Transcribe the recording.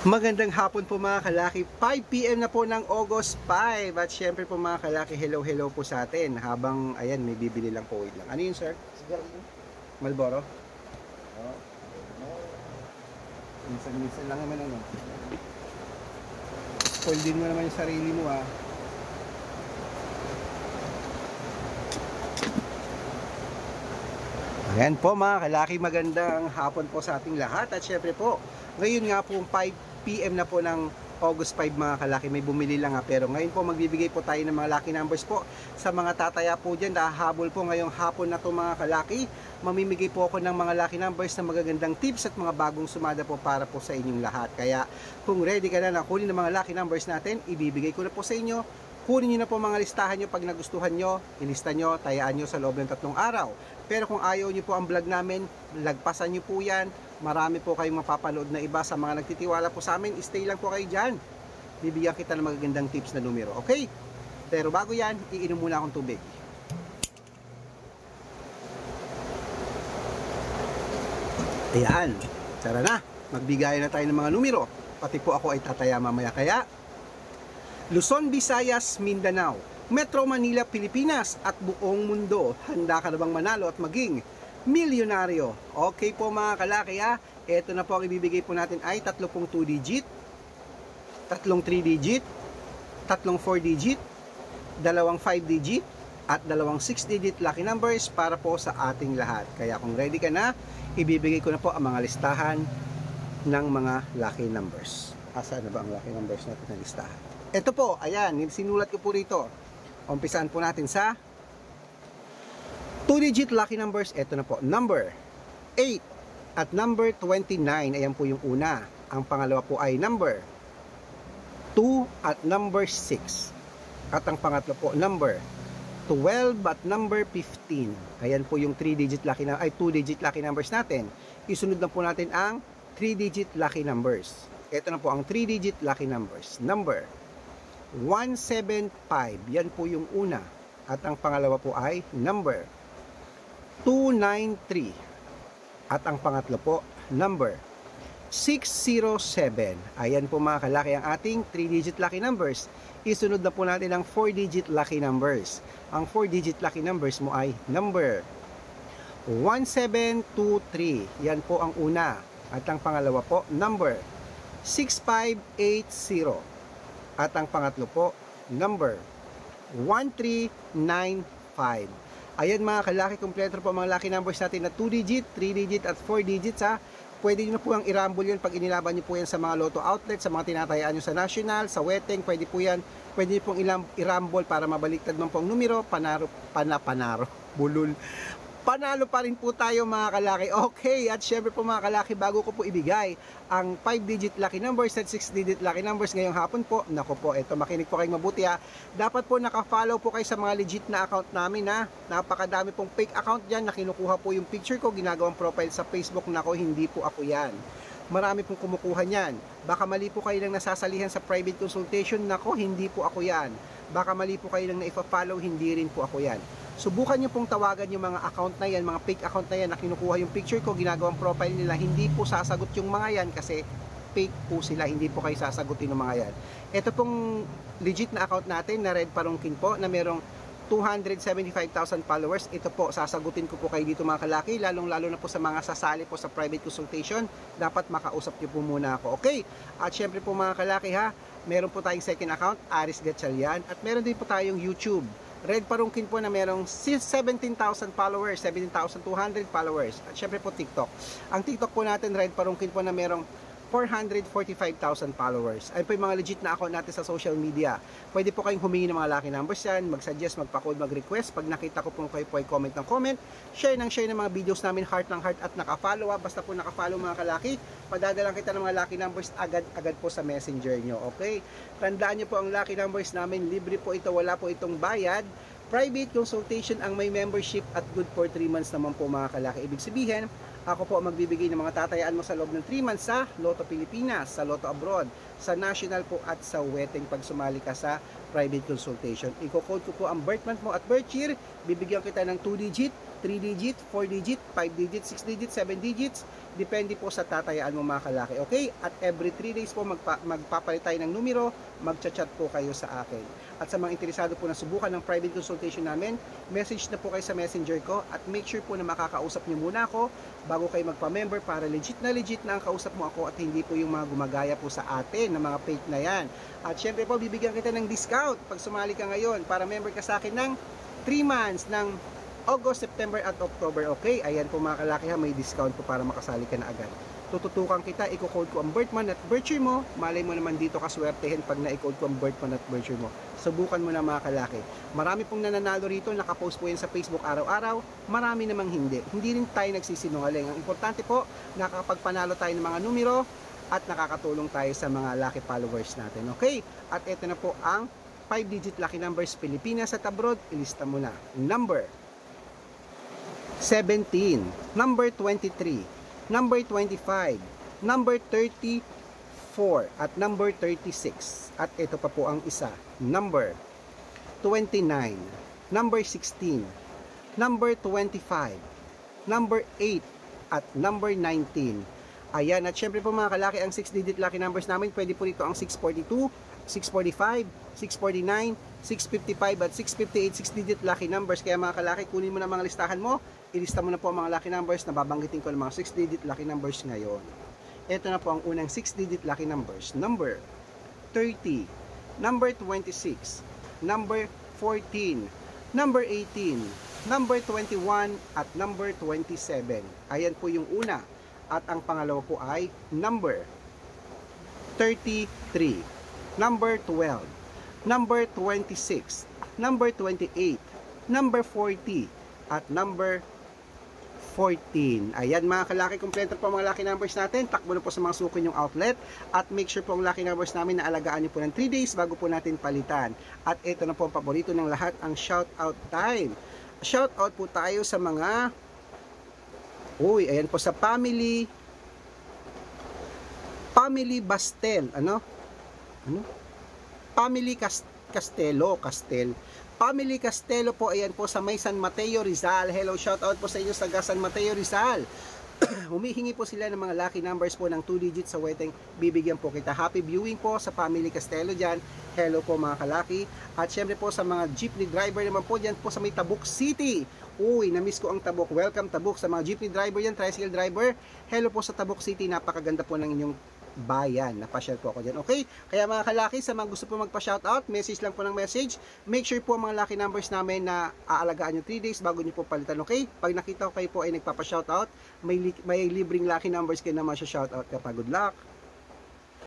Magandang hapon po mga kalaki, 5 PM na po ng August 5. At syempre po mga kalaki, hello po sa atin. Habang ayan, may bibili lang po, wait lang. Ano yun sir? Marlboro? Oh. Minsan lang naman ano. Spoil din mo naman yung sarili mo ah. Ayan po mga kalaki, magandang hapon po sa ating lahat. At syempre po, ngayon nga po 5 PM na po ng August 5 mga kalaki, may bumili lang nga. Pero ngayon po magbibigay po tayo ng mga lucky numbers po sa mga tataya po dyan. Hahabol po ngayong hapon na to mga kalaki. Mamimigay po ako ng mga lucky numbers na magagandang tips at mga bagong sumada po para po sa inyong lahat. Kaya kung ready ka na kunin ng mga lucky numbers natin, ibibigay ko na po sa inyo. Kunin nyo na po mga listahan nyo pag nagustuhan nyo, ilista nyo, tayaan nyo sa loob ng 3 araw. Pero kung ayaw nyo po ang vlog namin, lagpasan nyo po yan. Marami po kayong mapapanood na iba sa mga nagtitiwala po sa amin. Stay lang po kayo dyan. Bibigyan kita ng magagandang tips na numero. Okay? Pero bago yan, iinom muna akong tubig. Ayan. Tara na. Magbigayan na tayo ng mga numero. Pati po ako ay tataya mamaya. Kaya, Luzon, Visayas, Mindanao, Metro Manila, Pilipinas at buong mundo. Handa ka na bang manalo at maging milyonaryo? Okay po mga kalaki ha. Ito na po ang ibibigay po natin ay 3 pong 2 digit, 3 3 digit, 3 4 digit, 2 5 digit at 2 6 digit lucky numbers para po sa ating lahat. Kaya kung ready ka na, ibibigay ko na po ang mga listahan ng mga lucky numbers. Asa na ba ang lucky numbers natin na listahan? Ito po, ayan, sinulat ko po rito. Umpisaan po natin sa 2-digit lucky numbers. Ito na po, number 8 at number 29. Ayan po yung una. Ang pangalawa po ay number 2 at number 6. At ang pangatlo po, number 12 at number 15. Ayan po yung 3-digit lucky na ay 2-digit lucky numbers natin. Isunod na po natin ang 3-digit lucky numbers. Ito na po ang 3-digit lucky numbers. Number 175. Yan po yung una. At ang pangalawa po ay number 293. At ang pangatlo po, number 607. Ayan po mga kalaki ang ating 3-digit lucky numbers. Isunod na po natin ang 4-digit lucky numbers. Ang 4-digit lucky numbers mo ay number 1723. Yan po ang una. At ang pangalawa po, number 6580. At ang pangatlo po, number 1395. Ayan mga kalaki, kompleto po mga lucky numbers natin na 2-digit, 3-digit at 4 digits ha. Pwede nyo na po ang i-rumble yun pag inilaban nyo po yan sa mga lotto outlet, sa mga tinatayaan nyo sa national, sa wedding, pwede po yan. Pwede nyo pong i-rumble para mabaliktad man po ang numero, bulol. Panalo pa rin po tayo mga kalaki. Okay, at syempre po mga kalaki, bago ko po ibigay ang 5-digit lucky numbers at 6-digit lucky numbers ngayong hapon po, nako po, eto, makinig po kayong mabuti ha. Dapat po naka-follow po kayo sa mga legit na account namin ha. Napakadami pong fake account dyan na kinukuha po yung picture ko, ginagawang profile sa Facebook. Nako, hindi po ako yan. Marami pong kumukuha niyan. Baka mali po kayo nang nasasalihan sa private consultation. Nako, hindi po ako yan. Baka mali po kayo nang naifa-follow, hindi rin po ako yan. Subukan nyo pong tawagan yung mga account na yan, mga fake account na yan na kinukuha yung picture ko, ginagawang profile nila. Hindi po sasagot yung mga yan kasi fake po sila, hindi po kayo sasagutin ng mga yan. Ito pong legit na account natin na Red Parungkin po na merong 275,000 followers. Ito po, sasagutin ko po kayo dito mga kalaki, lalong-lalo na po sa mga sasali po sa private consultation. Dapat makausap nyo po muna ako. Okay? At syempre po mga kalaki ha, meron po tayong second account, Aris Gatchalian, at meron din po tayong YouTube, Red Parungkin po na merong 17,000 followers, 17,200 followers. At syempre po TikTok. Ang TikTok po natin, Red Parungkin po na merong 445,000 followers. Ayun po yung mga legit na account natin sa social media. Pwede po kayong humingi ng mga lucky numbers yan, mag-suggest, magpa-code, mag-request. Pag nakita ko po kayo po ay comment ng comment, share ng mga videos namin, heart ng heart at naka-follow. Basta po naka-follow mga kalaki, padadalang kita ng mga lucky numbers agad po sa messenger nyo. Okay? Tandaan nyo po ang lucky numbers namin, libre po ito, wala po itong bayad. Private consultation ang may membership at good for 3 months naman po mga kalaki. Ibig sabihin, Ako po magbibigay ng mga tatayaan mo sa loob ng 3 months sa Lotto Pilipinas, sa Lotto Abroad, sa National po at sa Weteng pag sumali ka sa private consultation. Iko-code ko po ang birth month mo at birth year. Bibigyan kita ng 2 digit, 3 digit, 4 digit, 5 digit, 6 digit, 7 digits. Depende po sa tatayaan mo mga kalaki. Okay? At every 3 days po magpapalit tayo ng numero, magchat-chat po kayo sa akin. At sa mga interesado po na subukan ng private consultation namin, message na po kayo sa messenger ko at make sure po na makakausap niyo muna ako bago kayo magpa-member para legit na ang kausap mo ako at hindi po yung mga gumagaya po sa atin na mga fake na yan. At syempre po bibigyan kita ng discount pag sumali ka ngayon para member ka sa akin ng 3 months ng August, September at October. Okay, ayan po mga kalaki ha, may discount po para makasali ka na agad. Tututukan kita, i-code ko ang birth month at birth year mo. Malay mo naman dito kaswertehin pag na-code ko ang birth month at birth year mo. Subukan mo na mga kalaki. Marami pong nananalo rito, nakapost po yan sa Facebook araw-araw. Marami namang hindi. Hindi rin tayo nagsisinungaling. Ang importante po, nakakapagpanalo tayo ng mga numero at nakakatulong tayo sa mga lucky followers natin. Okay? At ito na po ang 5-digit lucky numbers Pilipinas at abroad. Ilista mo na. Number 17, number 23, number 25, number 34, at number 36. At ito pa po ang isa, number 29, number 16, number 25, number 8, at number 19. Ayan, at syempre po mga kalaki, ang 6-digit lucky numbers namin, pwede po rito ang 642, 645, 649, 655 at 658 6-digit lucky numbers. Kaya mga kalaki, kunin mo na mga listahan mo, ilista mo na po ang mga lucky numbers na babanggitin ko ng mga 6-digit lucky numbers ngayon. Ito na po ang unang 6-digit lucky numbers. Number 30, number 26, number 14, number 18, number 21, at number 27. Ayan po yung una. At ang pangalawa po ay number 33, number 12, number 26, number 28, number 40, at number 14. Ayan mga kalaki, kompleto po mga lucky numbers natin. Takbo na po sa mga suki yung outlet. At make sure po ang lucky numbers namin na alagaan nyo po ng 3 days bago po natin palitan. At ito na po ang paborito ng lahat, ang shout out time. Shout out po tayo sa mga ayan po sa family Bastel, Family Castelo. Family Castelo po, ayan po sa may San Mateo, Rizal. Hello, shout out po sa inyo sa San Mateo, Rizal. Humihingi po sila ng mga lucky numbers po ng 2 digits sa Weteng. Bibigyan po kita. Happy viewing po sa Family Castelo dyan. Hello po mga kalaki. At syempre po sa mga jeepney driver naman po dyan po sa may Tabuk City. Uy, na-miss ko ang Tabuk. Welcome Tabuk. Sa mga jeepney driver yan, tricycle driver. Hello po sa Tabuk City. Napakaganda po ng inyong bayan. Napasyal po ako dyan. Okay? Kaya mga kalaki, sa mga gusto po magpa-shoutout, message lang po ng message. Make sure po mga lucky numbers namin na aalagaan nyo 3 days bago nyo po palitan. Okay? Pag nakita ko kayo po ay nagpapa-shoutout, may libreng lucky numbers kayo naman sa shoutout. Kaya good luck!